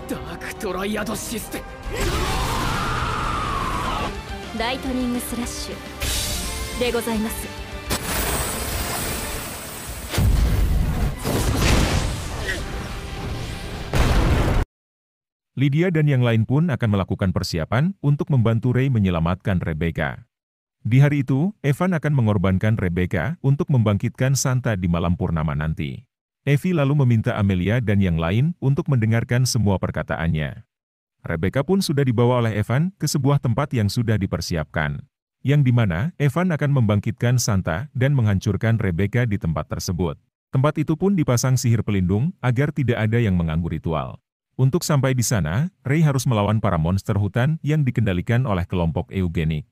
ダークトライアドシステム。ライトニングスラッシュでございます。Lydia dan yang lain pun akan melakukan persiapan untuk membantu Rey menyelamatkan Rebecca. Di hari itu, Evan akan mengorbankan Rebecca untuk membangkitkan Santa di malam purnama nanti. Evie lalu meminta Amelia dan yang lain untuk mendengarkan semua perkataannya. Rebecca pun sudah dibawa oleh Evan ke sebuah tempat yang sudah dipersiapkan, yang dimana Evan akan membangkitkan Santa dan menghancurkan Rebecca di tempat tersebut. Tempat itu pun dipasang sihir pelindung agar tidak ada yang mengganggu ritual. Untuk sampai di sana, Rey harus melawan para monster hutan yang dikendalikan oleh kelompok eugenik.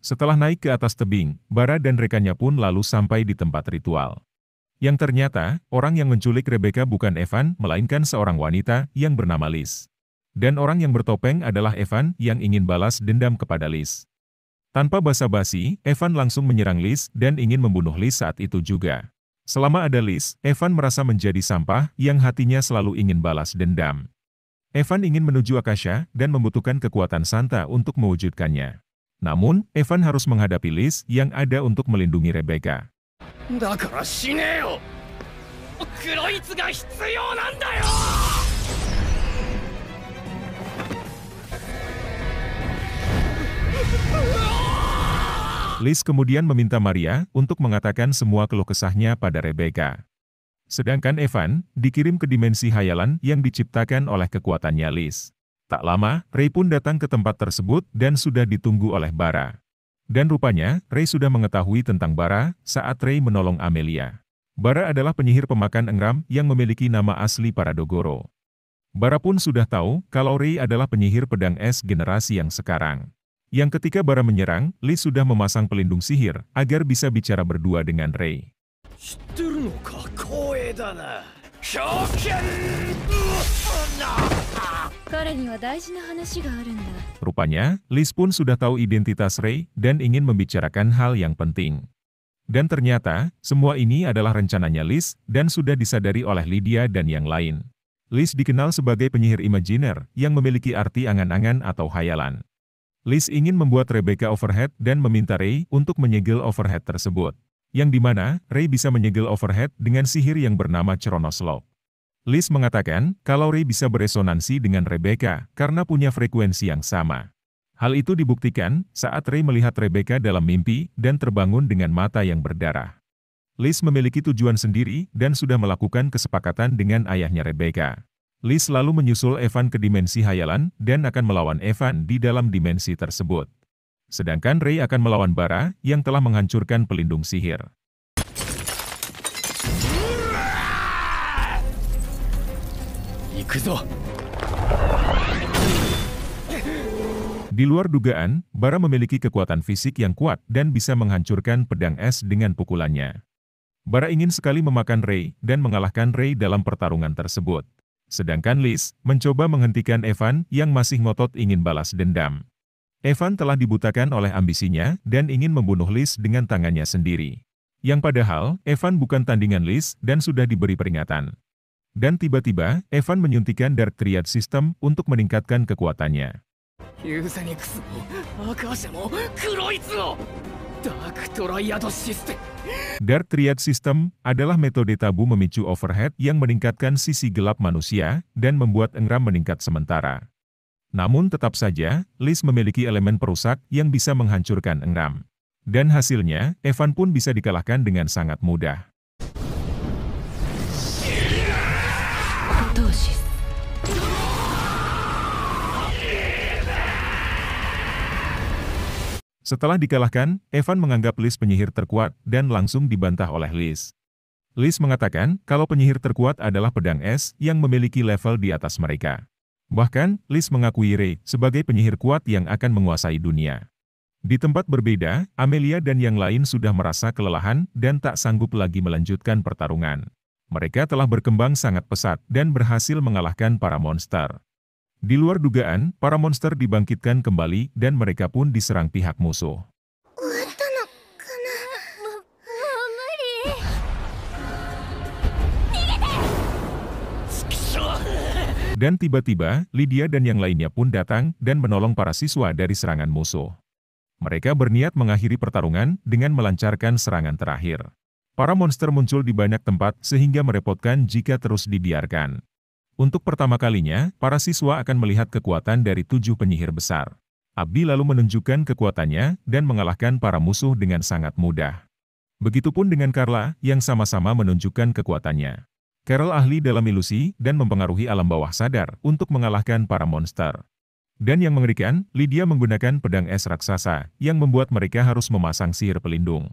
Setelah naik ke atas tebing, Bara dan rekannya pun lalu sampai di tempat ritual. Yang ternyata, orang yang menculik Rebecca bukan Evan, melainkan seorang wanita yang bernama Liz. Dan orang yang bertopeng adalah Evan yang ingin balas dendam kepada Liz. Tanpa basa-basi, Evan langsung menyerang Liz dan ingin membunuh Liz saat itu juga. Selama ada Liz, Evan merasa menjadi sampah yang hatinya selalu ingin balas dendam. Evan ingin menuju Akasha dan membutuhkan kekuatan Santa untuk mewujudkannya. Namun, Evan harus menghadapi Liz yang ada untuk melindungi Rebecca. Liz kemudian meminta Maria untuk mengatakan semua keluh kesahnya pada Rebecca. Sedangkan Evan dikirim ke dimensi hayalan yang diciptakan oleh kekuatannya Liz. Tak lama, Rey pun datang ke tempat tersebut dan sudah ditunggu oleh Bara. Dan rupanya, Rey sudah mengetahui tentang Bara saat Rey menolong Amelia. Bara adalah penyihir pemakan engram yang memiliki nama asli para Dogoro. Bara pun sudah tahu kalau Rey adalah penyihir pedang es generasi yang sekarang. Yang ketika Bara menyerang, Liz sudah memasang pelindung sihir agar bisa bicara berdua dengan Rey. Rupanya, Liz pun sudah tahu identitas Rey dan ingin membicarakan hal yang penting. Dan ternyata, semua ini adalah rencananya Liz dan sudah disadari oleh Lydia dan yang lain. Liz dikenal sebagai penyihir imajiner yang memiliki arti angan-angan atau hayalan. Liz ingin membuat Rebecca overhead dan meminta Rey untuk menyegel overhead tersebut. Yang dimana, Rey bisa menyegel overhead dengan sihir yang bernama Chronos Lock. Liz mengatakan kalau Rey bisa beresonansi dengan Rebecca karena punya frekuensi yang sama. Hal itu dibuktikan saat Rey melihat Rebecca dalam mimpi dan terbangun dengan mata yang berdarah. Liz memiliki tujuan sendiri dan sudah melakukan kesepakatan dengan ayahnya Rebecca. Liz lalu menyusul Evan ke dimensi hayalan dan akan melawan Evan di dalam dimensi tersebut. Sedangkan Rey akan melawan Bara yang telah menghancurkan pelindung sihir. Di luar dugaan, Bara memiliki kekuatan fisik yang kuat dan bisa menghancurkan pedang es dengan pukulannya. Bara ingin sekali memakan Rey dan mengalahkan Rey dalam pertarungan tersebut. Sedangkan Liz mencoba menghentikan Evan yang masih ngotot ingin balas dendam. Evan telah dibutakan oleh ambisinya dan ingin membunuh Liz dengan tangannya sendiri. Yang padahal, Evan bukan tandingan Liz dan sudah diberi peringatan. Dan tiba-tiba, Evan menyuntikkan Dark Triad System untuk meningkatkan kekuatannya. Dark Triad System adalah metode tabu memicu overhead yang meningkatkan sisi gelap manusia dan membuat engram meningkat sementara. Namun tetap saja, Liz memiliki elemen perusak yang bisa menghancurkan engram. Dan hasilnya, Evan pun bisa dikalahkan dengan sangat mudah. Setelah dikalahkan, Evan menganggap Liz penyihir terkuat dan langsung dibantah oleh Liz. Liz mengatakan kalau penyihir terkuat adalah pedang es yang memiliki level di atas mereka. Bahkan, Liz mengakui Rey sebagai penyihir kuat yang akan menguasai dunia. Di tempat berbeda, Amelia dan yang lain sudah merasa kelelahan dan tak sanggup lagi melanjutkan pertarungan. Mereka telah berkembang sangat pesat dan berhasil mengalahkan para monster. Di luar dugaan, para monster dibangkitkan kembali dan mereka pun diserang pihak musuh. Dan tiba-tiba, Lydia dan yang lainnya pun datang dan menolong para siswa dari serangan musuh. Mereka berniat mengakhiri pertarungan dengan melancarkan serangan terakhir. Para monster muncul di banyak tempat sehingga merepotkan jika terus dibiarkan. Untuk pertama kalinya, para siswa akan melihat kekuatan dari 7 penyihir besar. Abdi lalu menunjukkan kekuatannya dan mengalahkan para musuh dengan sangat mudah. Begitupun dengan Carla yang sama-sama menunjukkan kekuatannya. Carol ahli dalam ilusi dan mempengaruhi alam bawah sadar untuk mengalahkan para monster. Dan yang mengerikan, Lydia menggunakan pedang es raksasa yang membuat mereka harus memasang sihir pelindung.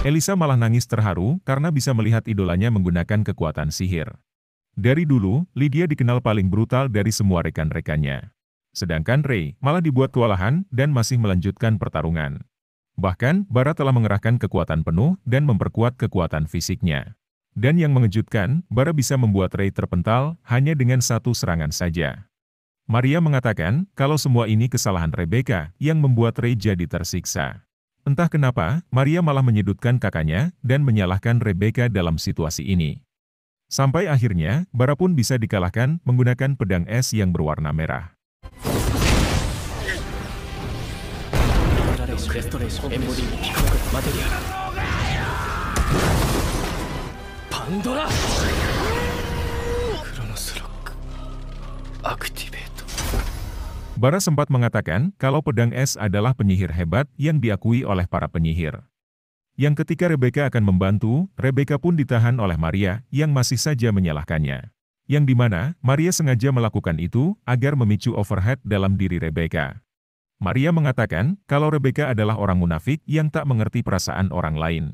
Elisa malah nangis terharu karena bisa melihat idolanya menggunakan kekuatan sihir. Dari dulu, Lydia dikenal paling brutal dari semua rekan-rekannya. Sedangkan Rei malah dibuat kewalahan dan masih melanjutkan pertarungan. Bahkan, Bara telah mengerahkan kekuatan penuh dan memperkuat kekuatan fisiknya. Dan yang mengejutkan, Bara bisa membuat Rei terpental hanya dengan satu serangan saja. Maria mengatakan kalau semua ini kesalahan Rebecca yang membuat Rei jadi tersiksa. Entah kenapa, Maria malah menyudutkan kakaknya dan menyalahkan Rebecca dalam situasi ini. Sampai akhirnya, Bara pun bisa dikalahkan menggunakan pedang es yang berwarna merah. Bara sempat mengatakan kalau pedang es adalah penyihir hebat yang diakui oleh para penyihir. Yang ketika Rebecca akan membantu, Rebecca pun ditahan oleh Maria yang masih saja menyalahkannya. Yang dimana, Maria sengaja melakukan itu agar memicu overhead dalam diri Rebecca. Maria mengatakan kalau Rebecca adalah orang munafik yang tak mengerti perasaan orang lain.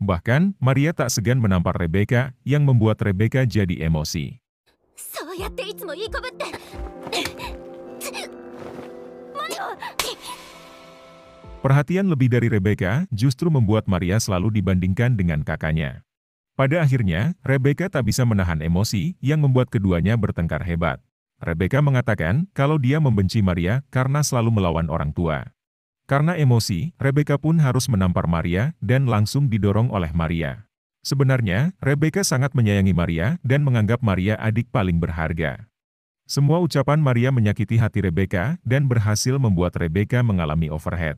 Bahkan, Maria tak segan menampar Rebecca yang membuat Rebecca jadi emosi. Perhatian lebih dari Rebecca justru membuat Maria selalu dibandingkan dengan kakaknya. Pada akhirnya, Rebecca tak bisa menahan emosi yang membuat keduanya bertengkar hebat. Rebecca mengatakan kalau dia membenci Maria karena selalu melawan orang tua. Karena emosi, Rebecca pun harus menampar Maria dan langsung didorong oleh Maria. Sebenarnya, Rebecca sangat menyayangi Maria dan menganggap Maria adik paling berharga. Semua ucapan Maria menyakiti hati Rebecca dan berhasil membuat Rebecca mengalami overhead.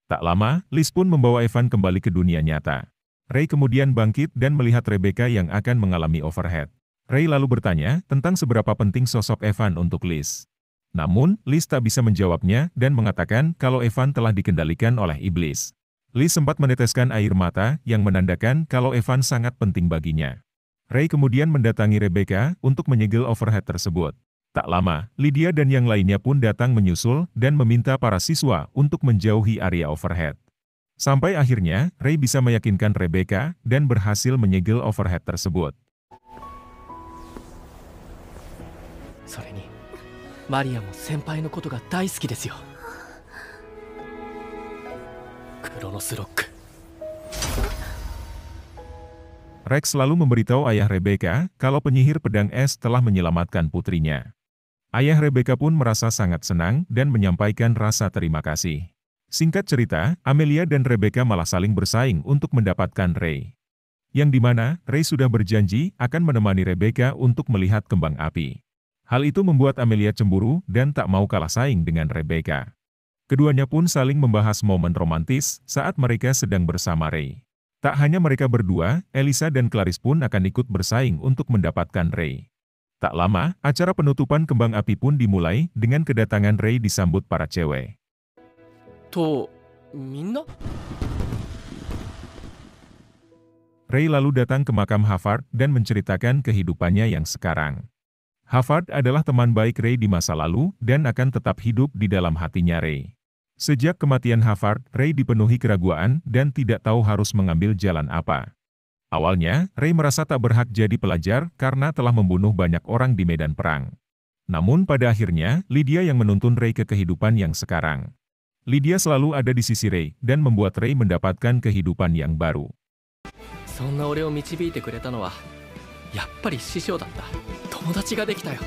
Tak lama, Liz pun membawa Evan kembali ke dunia nyata. Ray kemudian bangkit dan melihat Rebecca yang akan mengalami overhead. Ray lalu bertanya tentang seberapa penting sosok Evan untuk Liz. Namun, Liz tak bisa menjawabnya dan mengatakan kalau Evan telah dikendalikan oleh iblis. Liz sempat meneteskan air mata yang menandakan kalau Evan sangat penting baginya. Ray kemudian mendatangi Rebecca untuk menyegel overhead tersebut. Tak lama, Lydia dan yang lainnya pun datang menyusul dan meminta para siswa untuk menjauhi area overhead. Sampai akhirnya, Ray bisa meyakinkan Rebecca dan berhasil menyegel overhead tersebut. Rex selalu memberitahu ayah Rebecca kalau penyihir pedang es telah menyelamatkan putrinya. Ayah Rebecca pun merasa sangat senang dan menyampaikan rasa terima kasih. Singkat cerita, Amelia dan Rebecca malah saling bersaing untuk mendapatkan Ray. Yang dimana, Ray sudah berjanji akan menemani Rebecca untuk melihat kembang api. Hal itu membuat Amelia cemburu dan tak mau kalah saing dengan Rebecca. Keduanya pun saling membahas momen romantis saat mereka sedang bersama Ray. Tak hanya mereka berdua, Elisa dan Clarice pun akan ikut bersaing untuk mendapatkan Ray. Tak lama, acara penutupan kembang api pun dimulai dengan kedatangan Ray disambut para cewek. Ray lalu datang ke makam Havard dan menceritakan kehidupannya yang sekarang. Havard adalah teman baik Ray di masa lalu dan akan tetap hidup di dalam hatinya Ray. Sejak kematian Havard, Ray dipenuhi keraguan dan tidak tahu harus mengambil jalan apa. Awalnya, Rey merasa tak berhak jadi pelajar karena telah membunuh banyak orang di medan perang. Namun pada akhirnya, Lydia yang menuntun Rey ke kehidupan yang sekarang. Lydia selalu ada di sisi Rey dan membuat Rey mendapatkan kehidupan yang baru. そんな俺を導いてくれたのはやっぱり師匠だった。友達ができたよ。